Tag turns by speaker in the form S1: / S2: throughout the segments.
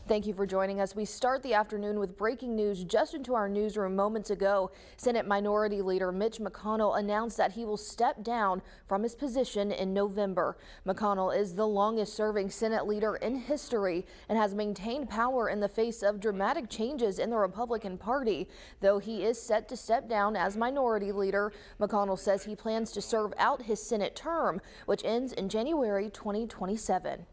S1: Thank you for joining us. We start the afternoon with breaking news just into our newsroom moments ago. Senate Minority Leader Mitch McConnell announced that he will step down from his position in November. McConnell is the longest serving Senate leader in history and has maintained power in the face of dramatic changes in the Republican Party. Though he is set to step down as Minority Leader, McConnell says he plans to serve out his Senate term, which ends in January 2027.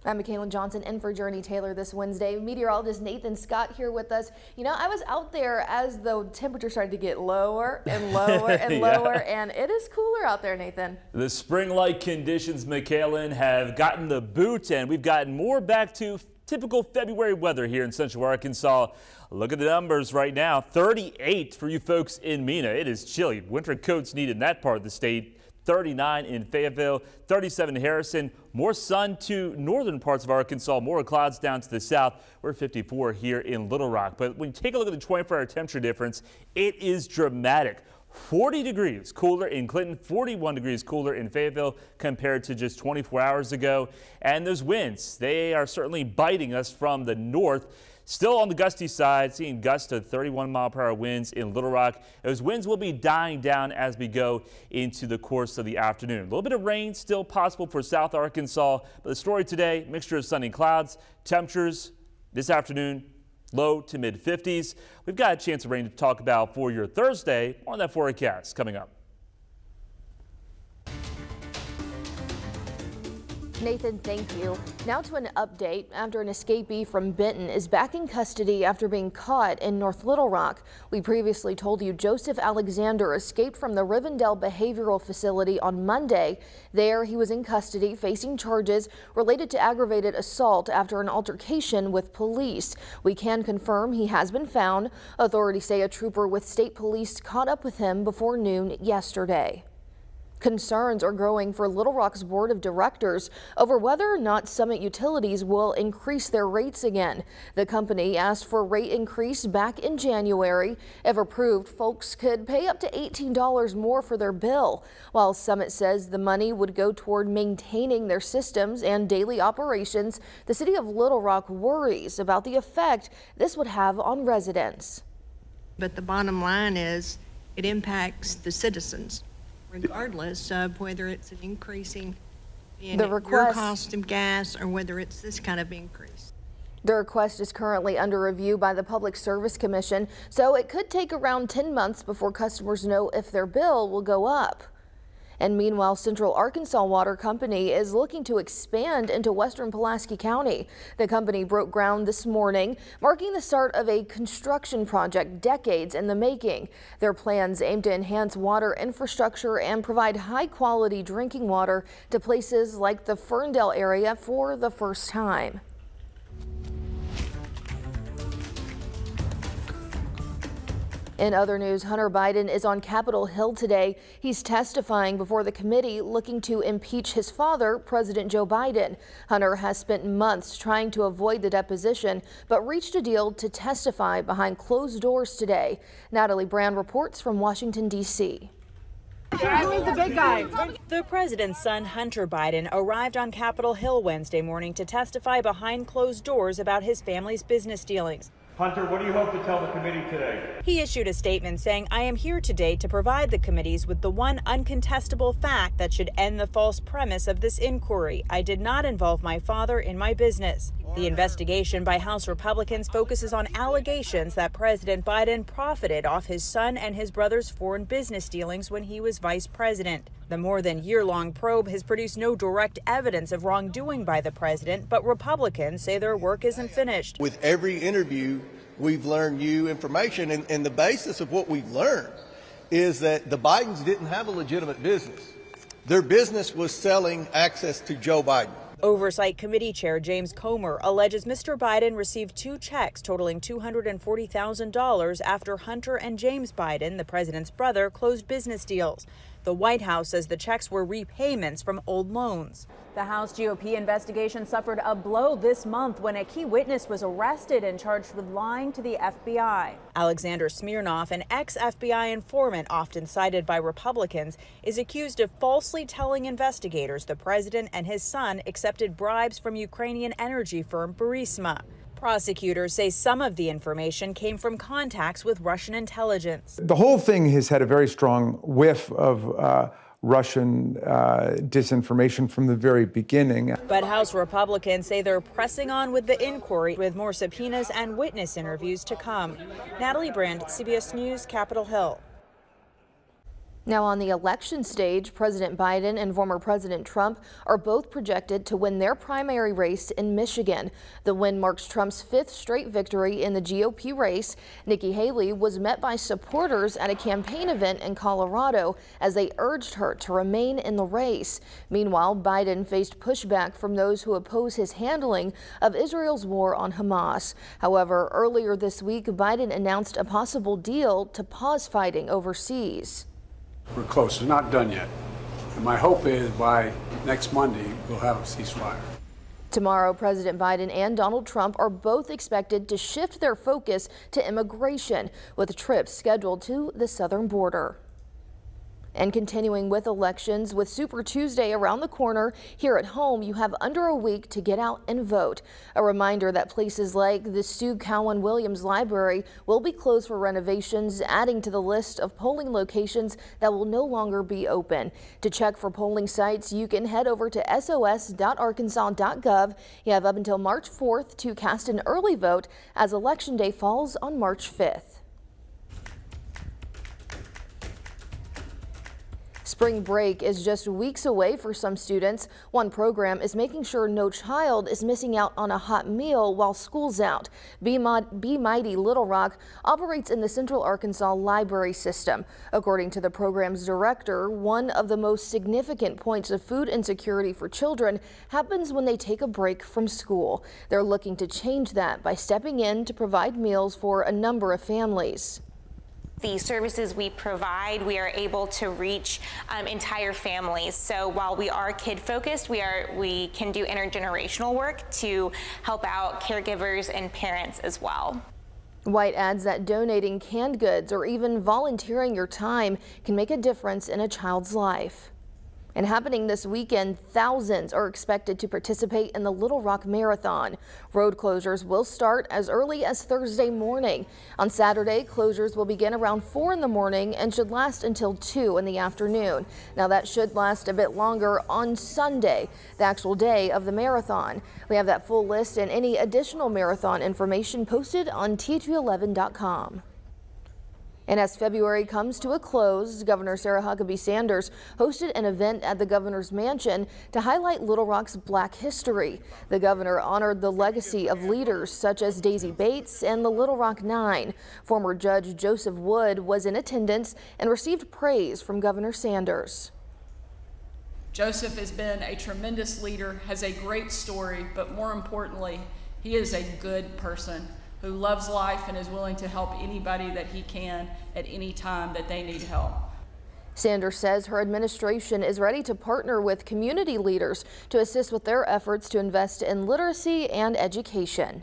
S1: I'm Mackailyn Johnson in for Journey Taylor this Wednesday. Meteorologist Nathan Scott here with us. You know, I was out there as the temperature started to get lower and lower and lower, and it is cooler out there, Nathan.
S2: The spring-like conditions, Mackailyn, have gotten the boot, and we've gotten more back to typical February weather here in Central Arkansas. Look at the numbers right now. 38 for you folks in Mena. It is chilly. Winter coats needed in that part of the state. 39 in Fayetteville, 37 in Harrison. More sun to northern parts of Arkansas, more clouds down to the south. We're 54 here in Little Rock. But when you take a look at the 24-hour temperature difference, it is dramatic. 40 degrees cooler in Clinton, 41 degrees cooler in Fayetteville compared to just 24 hours ago. And those winds, they are certainly biting us from the north. Still on the gusty side, seeing gusts to 31-mile-per-hour winds in Little Rock. Those winds will be dying down as we go into the course of the afternoon. A little bit of rain still possible for South Arkansas, but the story today, mixture of sunny clouds. Temperatures this afternoon, low to mid-50s. We've got a chance of rain to talk about for your Thursday. More on that forecast coming up.
S1: Nathan, thank you. Now to an update after an escapee from Benton is back in custody after being caught in North Little Rock. We previously told you Joseph Alexander escaped from the Rivendell Behavioral Facility on Monday. There he was in custody facing charges related to aggravated assault after an altercation with police. We can confirm he has been found. Authorities say a trooper with state police caught up with him before noon yesterday. Concerns are growing for Little Rock's board of directors over whether or not Summit Utilities will increase their rates again. The company asked for a rate increase back in January. If approved, folks could pay up to $18 more for their bill. While Summit says the money would go toward maintaining their systems and daily operations, the city of Little Rock worries about the effect this would have on residents.
S3: But the bottom line is it impacts the citizens, regardless of whether it's an increasing in your cost of gas or whether it's this kind of increase.
S1: The request is currently under review by the Public Service Commission, so it could take around 10 months before customers know if their bill will go up. And meanwhile, Central Arkansas Water Company is looking to expand into western Pulaski County. The company broke ground this morning, marking the start of a construction project decades in the making. Their plans aim to enhance water infrastructure and provide high-quality drinking water to places like the Ferndale area for the first time. In other news, Hunter Biden is on Capitol Hill today. He's testifying before the committee looking to impeach his father, President Joe Biden. Hunter has spent months trying to avoid the deposition, but reached a deal to testify behind closed doors today. Natalie Brand reports from Washington, D.C.
S4: The big guy. The president's son, Hunter Biden, arrived on Capitol Hill Wednesday morning to testify behind closed doors about his family's business dealings.
S5: Hunter, what do you hope to tell the committee today?
S4: He issued a statement saying, "I am here today to provide the committees with the one uncontestable fact that should end the false premise of this inquiry. I did not involve my father in my business." The investigation by House Republicans focuses on allegations that President Biden profited off his son and his brother's foreign business dealings when he was vice president. The more than year-long probe has produced no direct evidence of wrongdoing by the president, but Republicans say their work isn't finished.
S6: With every interview, we've learned new information, and the basis of what we've learned is that the Bidens didn't have a legitimate business. Their business was selling access to Joe Biden.
S4: Oversight Committee Chair James Comer alleges Mr. Biden received two checks totaling $240,000 after Hunter and James Biden, the president's brother, closed business deals. The White House says the checks were repayments from old loans.
S7: The House GOP investigation suffered a blow this month when a key witness was arrested and charged with lying to the FBI.
S4: Alexander Smirnov, an ex-FBI informant often cited by Republicans, is accused of falsely telling investigators the president and his son accepted bribes from Ukrainian energy firm Burisma. Prosecutors say some of the information came from contacts with Russian intelligence.
S8: The whole thing has had a very strong whiff of Russian disinformation from the very beginning.
S4: But House Republicans say they're pressing on with the inquiry, with more subpoenas and witness interviews to come. Natalie Brand, CBS News, Capitol Hill.
S1: Now on the election stage, President Biden and former President Trump are both projected to win their primary race in Michigan. The win marks Trump's 5th straight victory in the GOP race. Nikki Haley was met by supporters at a campaign event in Colorado as they urged her to remain in the race. Meanwhile, Biden faced pushback from those who oppose his handling of Israel's war on Hamas. However, earlier this week, Biden announced a possible deal to pause fighting overseas.
S9: We're close. It's not done yet. And my hope is by next Monday, we'll have a ceasefire.
S1: Tomorrow, President Biden and Donald Trump are both expected to shift their focus to immigration, with trips scheduled to the southern border. And continuing with elections, with Super Tuesday around the corner, here at home, you have under a week to get out and vote. A reminder that places like the Sue Cowan Williams Library will be closed for renovations, adding to the list of polling locations that will no longer be open. To check for polling sites, you can head over to sos.arkansas.gov. You have up until March 4th to cast an early vote, as Election Day falls on March 5th. Spring break is just weeks away for some students. One program is making sure no child is missing out on a hot meal while school's out. Be Mighty Little Rock operates in the Central Arkansas Library System. According to the program's director, one of the most significant points of food insecurity for children happens when they take a break from school. They're looking to change that by stepping in to provide meals for a number of families.
S10: The services we provide, we are able to reach entire families. So while we are kid focused, we can do intergenerational work to help out caregivers and parents as well.
S1: White adds that donating canned goods or even volunteering your time can make a difference in a child's life. And happening this weekend, thousands are expected to participate in the Little Rock Marathon. Road closures will start as early as Thursday morning. On Saturday, closures will begin around 4 in the morning and should last until 2 in the afternoon. Now that should last a bit longer on Sunday, the actual day of the marathon. We have that full list and any additional marathon information posted on TG11.com. And as February comes to a close, Governor Sarah Huckabee Sanders hosted an event at the governor's mansion to highlight Little Rock's Black history. The governor honored the legacy of leaders such as Daisy Bates and the Little Rock Nine. Former Judge Joseph Wood was in attendance and received praise from Governor Sanders.
S11: Joseph has been a tremendous leader, has a great story, but more importantly, he is a good person who loves life and is willing to help anybody that he can at any time that they need help.
S1: Sanders says her administration is ready to partner with community leaders to assist with their efforts to invest in literacy and education.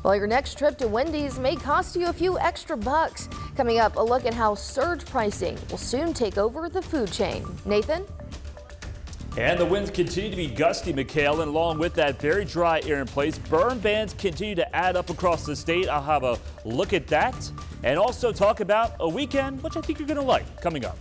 S1: Well, your next trip to Wendy's may cost you a few extra bucks. Coming up, a look at how surge pricing will soon take over the food chain. Nathan?
S2: And the winds continue to be gusty, Mackailyn. Along with that very dry air in place, burn bans continue to add up across the state. I'll have a look at that and also talk about a weekend, which I think you're going to like, coming up.